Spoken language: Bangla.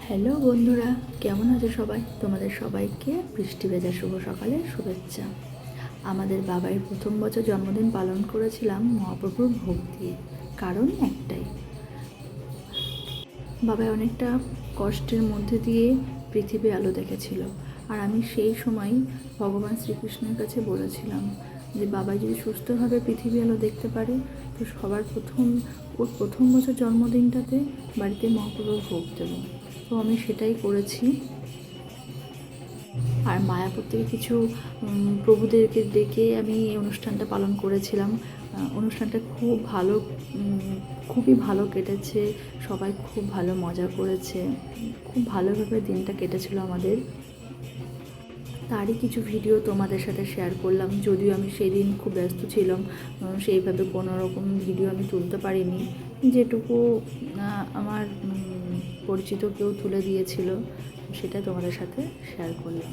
হ্যালো বন্ধুরা, কেমন আছো সবাই? তোমাদের সবাইকে বৃষ্টি ভেজা শুভ সকালের শুভেচ্ছা। আমাদের বাবার প্রথম বছর জন্মদিন পালন করেছিলাম মহাপ্রভুর ভোগ দিয়ে। কারণ একটাই, বাবা অনেকটা কষ্টের মধ্যে দিয়ে পৃথিবী আলো দেখেছিল। আর আমি সেই সময় ভগবান শ্রীকৃষ্ণের কাছে বলেছিলাম যে বাবা যদি সুস্থভাবে পৃথিবী আলো দেখতে পারে, তো সবার ওর প্রথম বছর জন্মদিনটাতে বাড়িতে মহাপ্রভুর ভোগ দেবো। তো আমি সেটাই করেছি। আর মায়াপুর থেকে কিছু প্রভুদেরকে ডেকে আমি এই অনুষ্ঠানটা পালন করেছিলাম। অনুষ্ঠানটা খুবই ভালো কেটেছে। সবাই খুব ভালো মজা করেছে, খুব ভালোভাবে দিনটা কেটেছিল আমাদের। তারই কিছু ভিডিও তোমাদের সাথে শেয়ার করলাম, যদিও আমি সেই দিন খুব ব্যস্ত ছিলাম, সেইভাবে কোনো রকম ভিডিও আমি তুলতে পারিনি। যেটুকু আমার পরিচিত কেউ তুলে দিয়েছিল, সেটা তোমাদের সাথে শেয়ার করলাম।